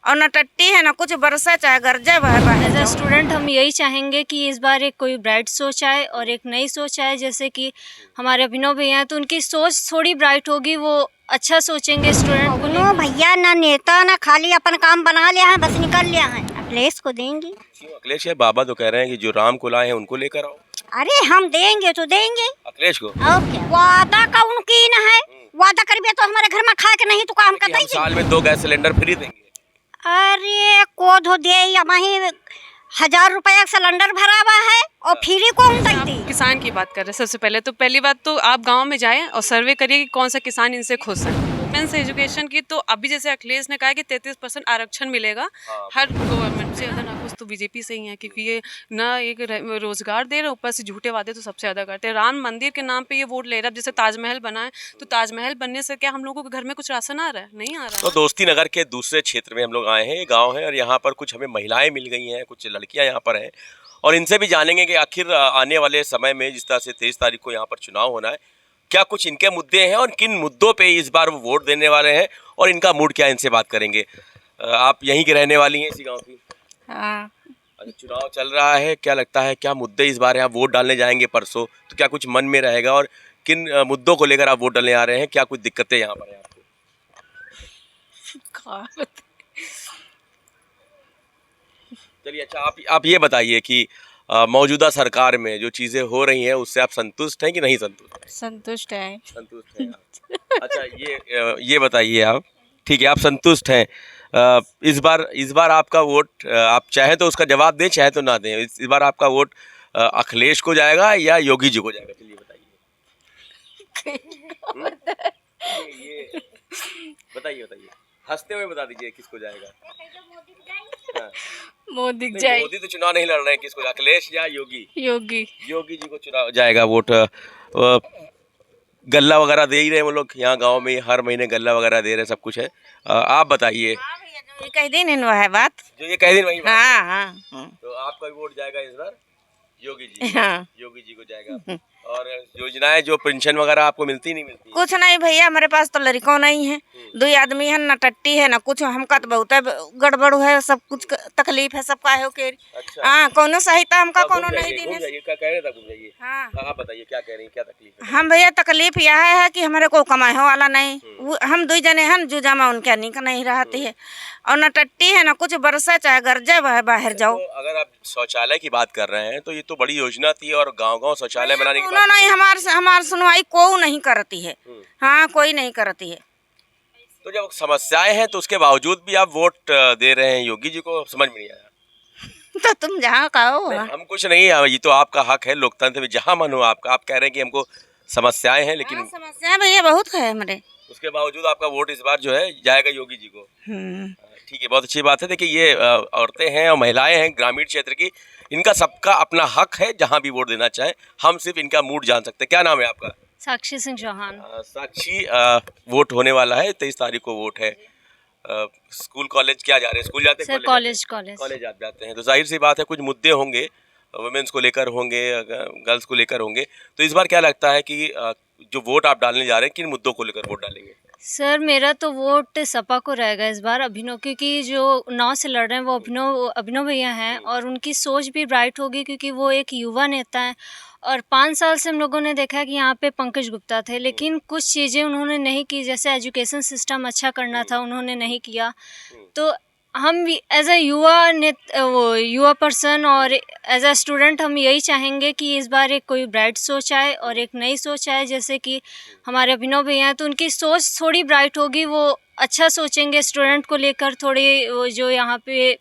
और न टट्टी है न कुछ बरसे चाहे गरजे बाहर एज अ जाओ। स्टूडेंट हम यही चाहेंगे कि इस बार एक कोई ब्राइट सोच आए और एक नई सोच आए, जैसे कि हमारे अभिनव भैया हैं तो उनकी सोच थोड़ी ब्राइट होगी, वो अच्छा सोचेंगे स्टूडेंट को नो भैया ना नेता ना खाली अपन काम बना लिया है, बस निकल लिया है, अखिलेश को देंगे। अखिलेश या बाबा तो कह रहे हैं कि जो राम को लाए हैं उनको लेकर आओ। अरे हम देंगे तो देंगे, अखिलेश को और क्या वादा का उनकी न है, वादा करिए तो हमारे घर में खा के नहीं तो काम कि हम करते। साल में 2 गैस सिलेंडर फ्री देंगे। अरे को धो दे वही 1000 रुपया सिलेंडर भरा हुआ है और फ्री कौन देती। किसान की बात कर रहे हैं। सबसे पहले तो पहली बात तो आप गांव में जाएं और सर्वे करिए कि कौन सा किसान इनसे खुश है। वुमेन्स एजुकेशन की तो अभी जैसे अखिलेश ने कहा कि 33% आरक्षण मिलेगा हर गवर्नमेंट से, ज़्यादा नाखुश तो बीजेपी से ही है, क्योंकि ये ना एक रोजगार दे रहे, ऊपर से झूठे वादे तो सबसे ज़्यादा करते हैं। राम मंदिर के नाम पे ये वोट ले रहा है। जैसे ताजमहल बना है तो ताजमहल बनने से क्या हम लोगों के घर में कुछ राशन आ रहा है? नहीं आ रहा तो दोस्ती नगर के दूसरे क्षेत्र में हम लोग आए हैं, ये गांव है और यहाँ पर कुछ हमें महिलाएं मिल गई हैं, कुछ लड़कियां यहाँ पर हैं और इनसे भी जानेंगे कि आखिर आने वाले समय में जिस तरह से 23 तारीख को यहाँ पर चुनाव होना है, क्या कुछ इनके मुद्दे हैं और किन मुद्दों पे इस बार वो वोट देने वाले हैं और इनका मूड क्या है, इनसे बात करेंगे। आप यहीं की रहने वाली हैं, इसी गाँव की? हाँ। अच्छा, चुनाव चल रहा है, क्या लगता है क्या मुद्दे इस बार यहाँ वोट डालने जाएंगे परसों, तो क्या कुछ मन में रहेगा और किन मुद्दों को लेकर आप वोट डालने आ रहे हैं, क्या कुछ दिक्कतें यहाँ पर हैं आपको? चलिए, अच्छा आप ये बताइए कि मौजूदा सरकार में जो चीजें हो रही हैं उससे आप संतुष्ट हैं कि नहीं संतुष्ट? संतुष्ट है। संतुष्ट हैं आप। अच्छा, ये बताइए आप, ठीक है आप संतुष्ट हैं। इस बार आपका वोट आप चाहे तो उसका जवाब दें, चाहे तो ना दें, इस बार आपका वोट अखिलेश को जाएगा या योगी जी को जाएगा? चलिए बताइए। ये बताइए हंसते हुए बता दीजिए किसको जाएगा। हाँ। मोदी नहीं, मोदी तो चुनाव नहीं लड़ रहे हैं, किसको, अखिलेश या योगी? योगी। योगी जी को चुनाव जाएगा वोट। गल्ला वगैरह दे ही रहे हैं वो लोग, यहाँ गांव में हर महीने गल्ला वगैरह दे रहे हैं, सब कुछ है। आप बताइए। ये कह दिन इन है बात। जो ये कह दिन वही बात है। हाँ हाँ। तो आपका भी वोट जाएगा इस बार योगी जी? हाँ। योगी जी को जाएगा। और योजनाएं जो पेंशन वगैरह आपको मिलती नहीं मिलती? कुछ नहीं भैया, हमारे पास तो लड़कों नहीं है, 2 आदमी है, न टट्टी है न कुछ, हमका तो बहुत गड़बड़ है, सब कुछ तकलीफ है, सबका है के। अच्छा। हाँ, कोनो सहायता हमका कोनो नहीं घूम दी। जाइए, क्या कह रहे थे, घूम जाइए। हाँ। आप बताइए क्या कह रही हैं, क्या तकलीफ है? हम भैया तकलीफ यह है कि हमारे को कमाए हो वाला नहीं, हम 2 जने हैं जो जमा उनके नहीं रहती है, और न टट्टी है न कुछ बरसे चाहे गरजे बाहर जाओ। तो अगर आप शौचालय की बात कर रहे हैं तो ये तो बड़ी योजना थी और गांव-गांव शौचालय बनाने की बात नहीं, हमार सुनवाई को नहीं करती है। हाँ, कोई नहीं करती है। तो जब समस्याएं हैं तो उसके बावजूद भी आप वोट दे रहे हैं योगी जी को, समझ में नहीं आया। तो तुम जहाँ कहो। हम कुछ नहीं, ये तो आपका हक है लोकतंत्र में, जहाँ मन हो आपका। आप कह रहे हैं कि हमको समस्याएं हैं, लेकिन समस्या भैया बहुत है हमारे, उसके बावजूद आपका वोट इस बार जो है जाएगा योगी जी को। ठीक है, बहुत अच्छी बात है। देखिए, ये औरतें हैं और महिलाएं हैं ग्रामीण क्षेत्र की, इनका सबका अपना हक है जहाँ भी वोट देना चाहें, हम सिर्फ इनका मूड जान सकते हैं। क्या नाम है आपका? साक्षी सिंह चौहान। साक्षी, वोट होने वाला है, 23 तारीख को वोट है। स्कूल कॉलेज क्या जा रहे हैं, स्कूल जाते हैं? सर कॉलेज आप जाते हैं, तो जाहिर सी बात है कुछ मुद्दे होंगे, वुमेन्स को लेकर होंगे, गर्ल्स को लेकर होंगे। तो इस बार क्या लगता है कि जो वोट आप डालने जा रहे हैं, किन मुद्दों को लेकर वोट डालेंगे? सर मेरा तो वोट सपा को रहेगा इस बार, अभिनव, क्योंकि जो 9 से लड़ रहे हैं वो अभिनव भैया हैं और उनकी सोच भी ब्राइट होगी, क्योंकि वो एक युवा नेता हैं और 5 साल से हम लोगों ने देखा है कि यहाँ पे पंकज गुप्ता थे, लेकिन कुछ चीज़ें उन्होंने नहीं की, जैसे एजुकेशन सिस्टम अच्छा करना था उन्होंने नहीं किया। तो हम भी एज अ युवा पर्सन और एज अ स्टूडेंट हम यही चाहेंगे कि इस बार एक कोई ब्राइट सोच आए और एक नई सोच आए, जैसे कि हमारे अभिनव भैया हैं तो उनकी सोच थोड़ी ब्राइट होगी, वो अच्छा सोचेंगे स्टूडेंट को लेकर, थोड़ी वो जो यहाँ पे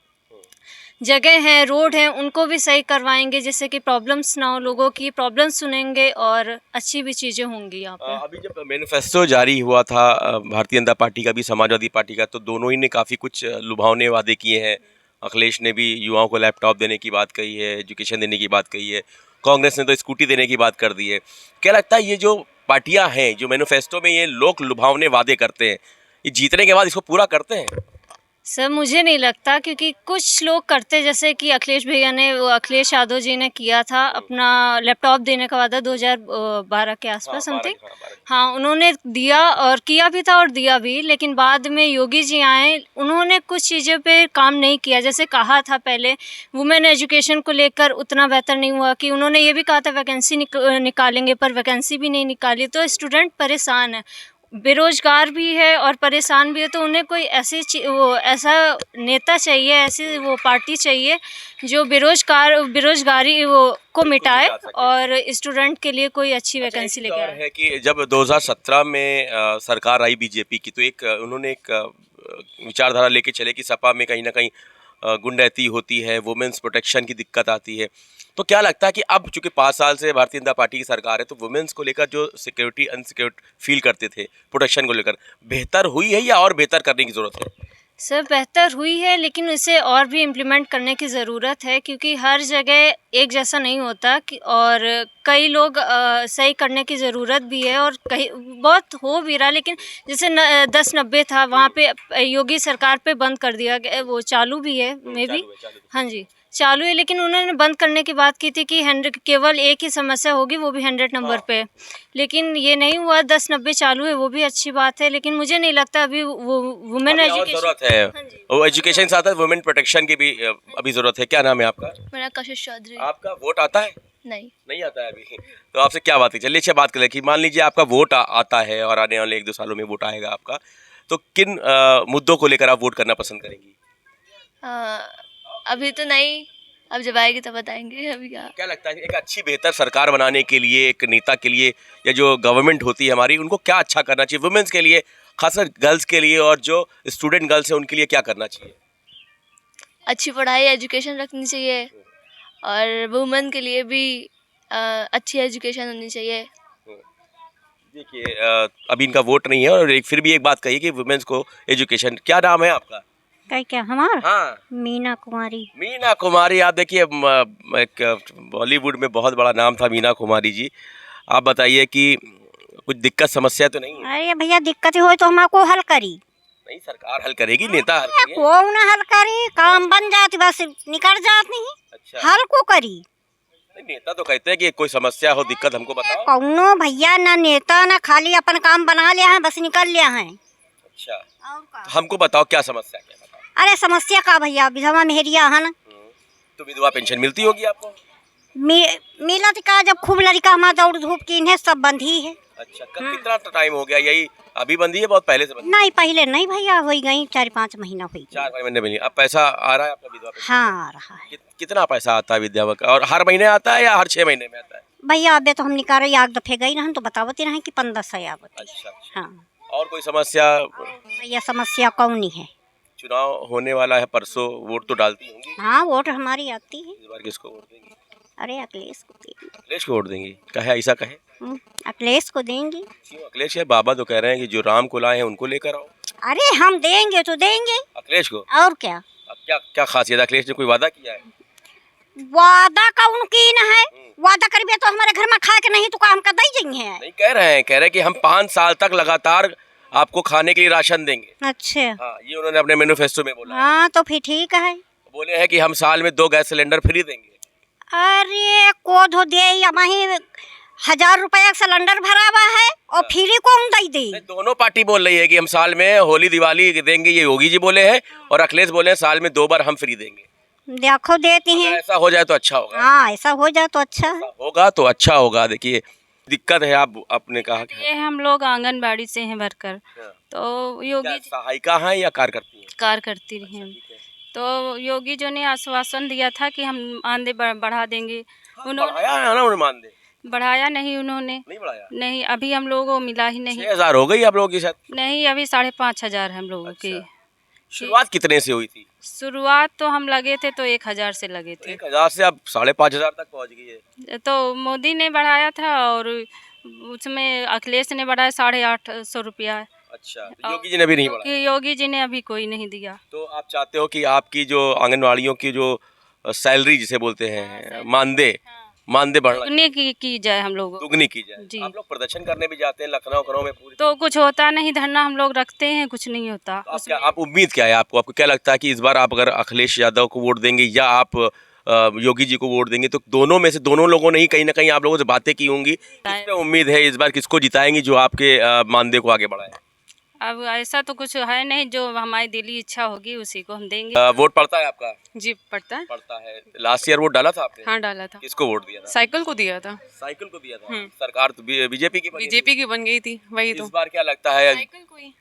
जगह हैं, रोड हैं, उनको भी सही करवाएंगे, जैसे कि प्रॉब्लम्स ना हो, लोगों की प्रॉब्लम्स सुनेंगे और अच्छी भी चीज़ें होंगी यहाँ पर। अभी जब मैनिफेस्टो जारी हुआ था भारतीय जनता पार्टी का भी, समाजवादी पार्टी का, तो दोनों ही ने काफ़ी कुछ लुभावने वादे किए हैं। अखिलेश ने भी युवाओं को लैपटॉप देने की बात कही है, एजुकेशन देने की बात कही है, कांग्रेस ने तो स्कूटी देने की बात कर दी है। क्या लगता है ये जो पार्टियाँ हैं जो मैनिफेस्टो में ये लोग लुभावने वादे करते हैं, ये जीतने के बाद इसको पूरा करते हैं? सर मुझे नहीं लगता, क्योंकि कुछ लोग करते, जैसे कि अखिलेश भैया ने, वो अखिलेश यादव जी ने किया था अपना लैपटॉप देने का वादा 2012 के आसपास समथिंग। हाँ, उन्होंने दिया और किया भी था और दिया भी, लेकिन बाद में योगी जी आए, उन्होंने कुछ चीज़ों पे काम नहीं किया। जैसे कहा था पहले वुमेन एजुकेशन को लेकर उतना बेहतर नहीं हुआ, कि उन्होंने ये भी कहा था वैकेंसी निकालेंगे, पर वैकेंसी भी नहीं निकाली, तो स्टूडेंट परेशान है, बेरोजगार भी है और परेशान भी है। तो उन्हें कोई वो ऐसा नेता चाहिए, ऐसी वो पार्टी चाहिए जो बेरोजगारी वो को मिटाए और स्टूडेंट के लिए कोई अच्छी वैकेंसी लेके आए। है कि जब 2017 में सरकार आई बीजेपी की, तो एक उन्होंने एक विचारधारा लेके चले कि सपा में कहीं ना कहीं गुंडैती होती है, वुमेन्स प्रोटेक्शन की दिक्कत आती है। तो क्या लगता है कि अब चूंकि 5 साल से भारतीय जनता पार्टी की सरकार है, तो वुमेन्स को लेकर जो सिक्योरिटी अनसिक्योर्ड फील करते थे, प्रोटेक्शन को लेकर बेहतर हुई है या और बेहतर करने की ज़रूरत है? सर बेहतर हुई है, लेकिन इसे और भी इम्प्लीमेंट करने की ज़रूरत है, क्योंकि हर जगह एक जैसा नहीं होता और कई लोग सही करने की ज़रूरत भी है और कहीं बहुत हो भी रहा। लेकिन जैसे 10-90 था, वहाँ पे योगी सरकार पे बंद कर दिया गया, वो चालू भी है मे बी। हाँ जी, चालू है, लेकिन उन्होंने बंद करने की बात की थी कि 100 केवल एक ही समस्या होगी, वो भी 100 नंबर पे, लेकिन ये नहीं हुआ। 10-90 चालू है, वो भी अच्छी बात है, लेकिन मुझे नहीं लगता अभी वो वुमेन एजुकेशन ज़रूरत है। वो एजुकेशन के साथ साथ वुमेन प्रोटेक्शन की भी अभी ज़रूरत है। क्या नाम है आपका? मेरा कशिश चौधरी। आपका वोट आता है? नहीं आता है अभी। तो आपसे क्या बात है, चलिए अच्छा बात करें कि मान लीजिए आपका वोट आता है और आने वाले 1-2 सालों में वोट आएगा आपका, तो किन मुद्दों को लेकर आप वोट करना पसंद करेंगी? अभी तो नहीं, अब जब आएगी तब बताएंगे। अभी क्या लगता है एक अच्छी बेहतर सरकार बनाने के लिए, एक नेता के लिए या जो गवर्नमेंट होती है हमारी, उनको क्या अच्छा करना चाहिए वुमेन्स के लिए, खासकर गर्ल्स के लिए, और जो स्टूडेंट गर्ल्स हैं उनके लिए क्या करना चाहिए? अच्छी पढ़ाई एजुकेशन रखनी चाहिए और वुमेन के लिए भी अच्छी एजुकेशन होनी चाहिए। देखिए अभी इनका वोट नहीं है और फिर भी एक बात कही कि वुमेन्स को एजुकेशन। क्या नाम है आपका? क्या हमारा? हाँ, मीना कुमारी। मीना कुमारी। आप देखिए एक बॉलीवुड में बहुत बड़ा नाम था मीना कुमारी जी। आप बताइए कि कुछ दिक्कत समस्या तो नहीं है? अरे भैया दिक्कत हो तो हमको हल करी। नहीं, सरकार हल करेगी, नेता हल करेगी। कौन हल करी? काम बन जाती बस निकल जाती। अच्छा, हल को करी? नेता तो कहते हैं कि कोई समस्या हो, दिक्कत हमको बताओ। कौनो भैया ना नेता ना खाली अपन काम बना लिया है, बस निकल लिया है। अच्छा, तो हमको बताओ क्या समस्या, क्या बताओ? अरे समस्या का भैया, विधवा मेहरिया है ना, तो विधवा पेंशन मिलती होगी आपको? मिलत का जब खूब लड़का हमारा दौड़ धूप की इन्हें सब बंद ही है। अच्छा, कितना टाइम हो गया? यही अभी बंदी है, बहुत पहले से बंदी? नहीं पहले नहीं भैया, हो गई 4-5 महीना हुई। 4-5 महीने मिली। अब पैसा आ रहा है आपका विधवा पेंशन? हाँ आ रहा है। कितना पैसा आता है विधवा का, और हर महीने आता है या हर 6 महीने में आता है? भैया अबे तो हम निकाल रहे एक दफे गई रहन तो बतावती रहे कि 1500 आवती। अच्छा, हाँ। और कोई समस्या? भैया समस्या कौन नहीं है। चुनाव होने वाला है परसों, वोट तो डालती होंगी? हाँ वोट हमारी आती है। इस बार किसको वोट देंगी? अरे अखिलेश को देंगे। अखिलेश को वोट देंगी? कहे ऐसा कहे? अखिलेश को देंगे। क्यों अखिलेश? है बाबा तो कह रहे हैं कि जो राम को लाए हैं उनको लेकर आओ। अरे हम देंगे तो देंगे, अखिलेश को? और क्या। अब क्या क्या खासियत है? अखिलेश ने कोई वादा किया है? वादा का उनकी न है, वादा करिए तो हमारे घर में खा के नहीं तो काम कर दे जाएंगे। नहीं, कह रहे हैं कि हम 5 साल तक लगातार आपको खाने के लिए राशन देंगे। अच्छा हाँ, ये उन्होंने अपने मैनिफेस्टो में बोला। हाँ तो फिर ठीक है। बोले हैं कि हम साल में 2 गैस सिलेंडर फ्री देंगे। अरे को धो दे, हमारी 1000 रुपया सिलेंडर भरा हुआ है और फ्री कौन दे? दोनों पार्टी बोल रही है कि हम साल में होली दिवाली देंगे, ये योगी जी बोले हैं, और अखिलेश बोले हैं साल में 2 बार हम फ्री देंगे। देखो देती हैं। ऐसा हो जाए तो अच्छा होगा। हाँ ऐसा हो जाए तो अच्छा है। होगा तो अच्छा होगा। देखिए दिक्कत है, आपने कहा कि ये हम लोग आंगनबाड़ी से हैं वर्कर, तो योगी सहायिका हैं या कार्य करती हैं? कार्य करती रही हैं। तो योगी जी ने आश्वासन दिया था कि हम मानदेय बढ़ा देंगे। उन्होंने बढ़ाया है ना? उन्होंने मानदेय बढ़ाया नहीं, उन्होंने नहीं बढ़ाया? नहीं, अभी हम लोगों को मिला ही नहीं। 6000 हो गई आप लोगों के साथ? नहीं, अभी 5500 हम लोगों की। शुरुआत कितने से हुई थी? शुरुआत तो हम लगे थे तो 1000 से लगे थे। 1000 से अब 5500 तक पहुंच गई है। तो मोदी ने बढ़ाया था और उसमें अखिलेश ने बढ़ाया 850 रुपया। अच्छा, तो योगी जी ने भी नहीं बढ़ाया? योगी जी ने अभी कोई नहीं दिया। तो आप चाहते हो कि आपकी जो आंगनवाड़ियों की जो सैलरी जिसे बोलते हैं, मानदेय, मानदेय बढ़ना दुगनी की जाए हम लोगों को। दुगनी की जाए। जी। आप लोग प्रदर्शन करने भी जाते हैं लखनऊ में पूरी, तो कुछ होता नहीं, धरना हम लोग रखते हैं, कुछ नहीं होता। आप उम्मीद क्या है आपको क्या लगता है कि इस बार आप अगर अखिलेश यादव को वोट देंगे या आप योगी जी को वोट देंगे, तो दोनों में से दोनों लोगों ने ही कहीं ना कहीं आप लोगों से बातें की होंगी, किस पे उम्मीद है इस बार किसको जिताएंगी जो आपके मानदेय को आगे बढ़ाए? अब ऐसा तो कुछ है नहीं, जो हमारी दिली इच्छा होगी उसी को हम देंगे। वोट पड़ता है आपका? जी पड़ता है। पड़ता है। लास्ट ईयर वोट डाला था आपने? हाँ डाला था। किसको वोट दिया था? साइकिल को दिया था। साइकिल को दिया था। सरकार तो बीजेपी की बनी थी। बीजेपी की बन गई थी, वही तो। इस बार क्या लगता है? साइकिल को ही।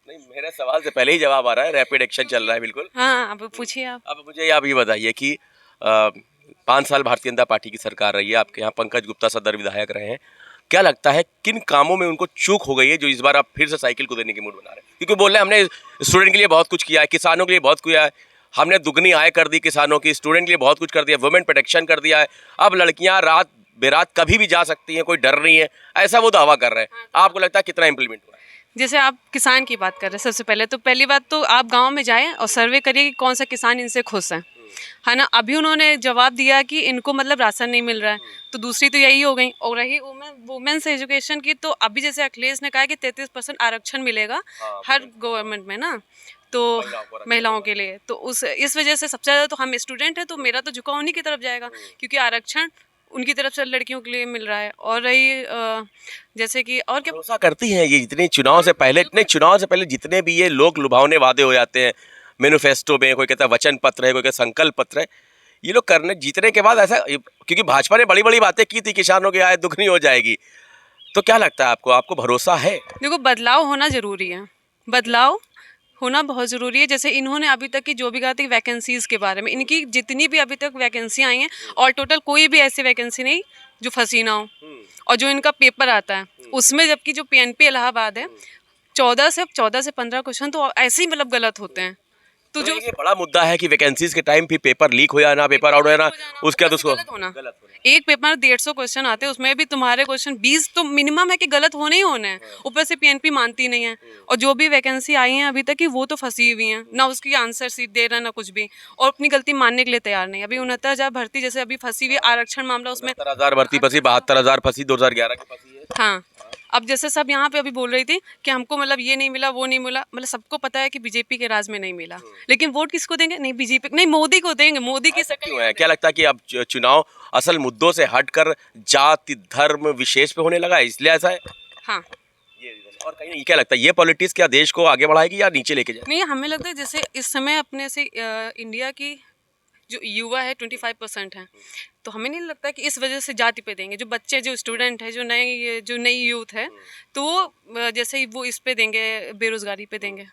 नहीं, मेरे सवाल से पहले ही जवाब आ रहा है, रैपिड एक्शन चल रहा है बिल्कुल। हाँ अब पूछिए आप। अब मुझे आप ये बताइए कि 5 साल भारतीय जनता पार्टी की सरकार रही है, आपके यहाँ पंकज गुप्ता सदर विधायक रहे हैं, क्या लगता है किन कामों में उनको चूक हो गई है जो इस बार आप फिर से साइकिल को देने की मूड बना रहे हैं? क्योंकि बोल रहे हैं हमने स्टूडेंट के लिए बहुत कुछ किया है, किसानों के लिए बहुत किया है, हमने दुगनी आय कर दी किसानों की, स्टूडेंट के लिए बहुत कुछ कर दिया, वुमेन प्रोटेक्शन कर दिया है, अब लड़कियां रात बेरात कभी भी जा सकती हैं, कोई डर नहीं है, ऐसा वो दावा कर रहे हैं। आपको लगता है कितना इंप्लीमेंट हुआ है? जैसे आप किसान की बात कर रहे हैं, सबसे पहले तो पहली बात तो आप गांव में जाएं और सर्वे करिए कि कौन सा किसान इनसे खुश है ना। अभी उन्होंने जवाब दिया कि इनको मतलब राशन नहीं मिल रहा है, तो दूसरी तो यही हो गई। और रही वुमेन्स एजुकेशन की, तो अभी जैसे अखिलेश ने कहा कि 33% आरक्षण मिलेगा हर गवर्नमेंट में ना, तो महिलाओं के लिए, तो इस वजह से सबसे ज़्यादा तो हम स्टूडेंट हैं, तो मेरा तो झुकाव उन्हीं की तरफ जाएगा, क्योंकि आरक्षण उनकी तरफ से लड़कियों के लिए मिल रहा है। और रही जैसे कि और क्या भरोसा करती हैं ये इतने चुनाव से पहले जितने भी ये लोग लुभावने वादे हो जाते हैं मैनिफेस्टो में, कोई कहता है वचन पत्र है, कोई कहता है संकल्प पत्र है, ये लोग करने जीतने के बाद ऐसा, क्योंकि भाजपा ने बड़ी बड़ी बातें की थी, किसानों की आय दुगनी हो जाएगी, तो क्या लगता है आपको भरोसा है? देखो, बदलाव होना ज़रूरी है, बदलाव होना बहुत ज़रूरी है। जैसे इन्होंने अभी तक की जो भी कहा था वैकेंसीज़ के बारे में, इनकी जितनी भी अभी तक वैकेंसी आई हैं, और टोटल कोई भी ऐसी वैकेंसी नहीं जो फंसी ना हो। और जो इनका पेपर आता है उसमें, जबकि जो PNP इलाहाबाद है, 14 से 15 क्वेश्चन तो ऐसे ही मतलब गलत होते हैं। तो जो ये बड़ा मुद्दा है कि वैकेंसीज के टाइम भी पेपर लीक हो जाना, पेपर आउट हो जाना, उसके बाद उसको गलत होना। एक पेपर 150 क्वेश्चन आते हैं, उसमें भी तुम्हारे क्वेश्चन 20 तो मिनिमम है कि गलत होने ही होने हैं। ऊपर से PNP मानती नहीं है, और जो भी वैकेंसी आई हैं अभी तक की, वो तो फंसी हुई हैं, ना उसकी आंसर सीट दे रहा है ना कुछ भी, और अपनी गलती मानने के लिए तैयार नहीं। अभी 69,000 भर्ती जैसे अभी फंसी हुई आरक्षण मामला, उसमें 70,000 भर्ती फंसी, 72,000 फंसी 2011 की फंसी है। हाँ, अब जैसे सब यहाँ पे अभी बोल रही थी कि हमको मतलब ये नहीं मिला, वो नहीं मिला, मतलब सबको पता है कि बीजेपी के राज में नहीं मिला, लेकिन वोट किसको देंगे? नहीं बीजेपी, नहीं मोदी को देंगे। मोदी की क्यों है? क्या लगता है कि अब चुनाव असल मुद्दों से हटकर जाति धर्म विशेष पे होने लगा है, इसलिए ऐसा है? हाँ, और कहीं क्या लगता है ये पॉलिटिक्स क्या देश को आगे बढ़ाएगी या नीचे लेके जाएगी? नहीं, हमें लगता है जैसे इस समय अपने से इंडिया की जो युवा है 25% है, तो हमें नहीं लगता कि इस वजह से जाति पे देंगे। जो बच्चे, जो स्टूडेंट है, जो नई यूथ है, तो वो जैसे वो इस पे देंगे, बेरोजगारी पे देंगे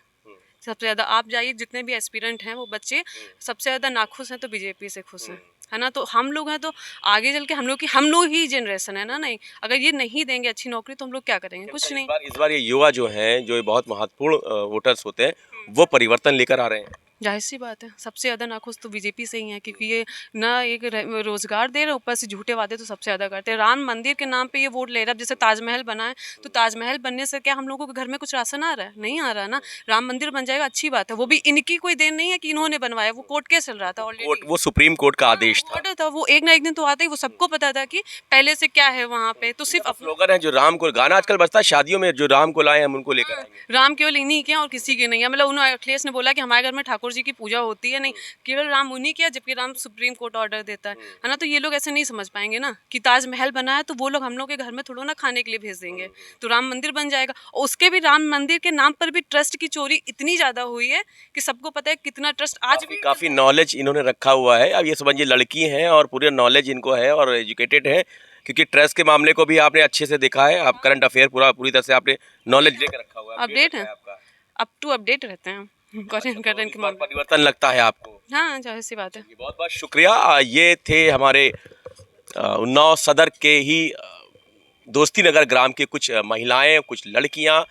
सबसे ज़्यादा। आप जाइए, जितने भी एस्पिरेंट हैं वो बच्चे सबसे ज़्यादा नाखुश हैं तो बीजेपी से खुश हैं, है ना। तो हम लोग हैं, तो आगे चल के हम लोग ही जनरेशन है ना। नहीं, अगर ये नहीं देंगे अच्छी नौकरी तो हम लोग क्या करेंगे? कुछ नहीं। इस बार ये युवा जो हैं, जो बहुत महत्वपूर्ण वोटर्स होते हैं, वो परिवर्तन लेकर आ रहे हैं। जाहिर सी बात है, सबसे ज़्यादा नाखुश तो बीजेपी से ही है, क्योंकि ये ना एक रोज़गार दे रहे, ऊपर से झूठे वादे तो सबसे ज़्यादा करते हैं। राम मंदिर के नाम पे ये वोट ले रहा है। जैसे ताजमहल बना है, तो ताजमहल बनने से क्या हम लोगों के घर में कुछ राशन आ रहा है? नहीं आ रहा ना। राम मंदिर बन जाएगा, अच्छी बात है, वो भी इनकी कोई देन नहीं है कि इन्होंने बनवाया, वो कोर्ट केस चल रहा था ऑलरेडी, वो सुप्रीम कोर्ट का आदेश था। ऑर्डर था, वो एक ना एक दिन तो आता ही। वो सबको पता था कि पहले से क्या है वहाँ पे, तो सिर्फ स्लोगन है जो राम को, गाना आजकल बजता है शादियों में, जो राम को लाए हम उनको लेकर आएंगे। राम केवल इन्हीं के हैं और किसी के नहीं है। मतलब उन्होंने, अखिलेश ने बोला कि हमारे घर में ठाकुर जी की पूजा होती है, नहीं, केवल राम उन्हीं के, जबकि राम सुप्रीम कोर्ट ऑर्डर देता है ना। तो ये लोग ऐसे नहीं समझ पाएंगे ना कि ताजमहल बना है तो वो लोग हम लोग के घर में थोड़ा ना खाने के लिए भेज देंगे, तो राम मंदिर बन जाएगा। और उसके भी राम मंदिर के नाम पर भी ट्रस्ट की चोरी इतनी ज़्यादा हुई है कि सबको पता है कितना ट्रस्ट आज भी। काफ़ी नॉलेज इन्होंने रखा हुआ है। अब ये समझिए लड़की हैं और पूरी नॉलेज इनको है और एजुकेटेड है, क्योंकि ट्रस्ट के मामले को भी आपने अच्छे से देखा है। आप करंट अफेयर पूरी तरह से आपने नॉलेज लेकर रखा हुआ है, अपडेट है, अप टू अपडेट रहते हैं करंट के मामले। परिवर्तन लगता है आपको? हाँ, जाहिर सी बात है। बहुत बहुत शुक्रिया। ये थे हमारे उन्नाव सदर के ही दोस्ती नगर ग्राम के कुछ महिलाएं, कुछ लड़कियां,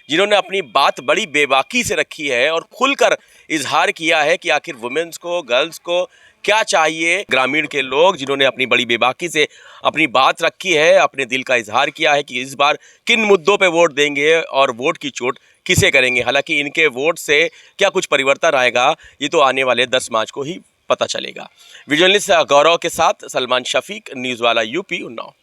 जिन्होंने अपनी बात बड़ी बेबाकी से रखी है और खुलकर इजहार किया है कि आखिर वुमेन्स को, गर्ल्स को क्या चाहिए। ग्रामीण के लोग जिन्होंने अपनी बड़ी बेबाकी से अपनी बात रखी है, अपने दिल का इजहार किया है कि इस बार किन मुद्दों पे वोट देंगे और वोट की चोट किसे करेंगे। हालांकि इनके वोट से क्या कुछ परिवर्तन आएगा, ये तो आने वाले 10 मार्च को ही पता चलेगा। विजुअलिस्ट गौरव के साथ सलमान शफीक, न्यूज़ वाला यूपी, उन्नाव।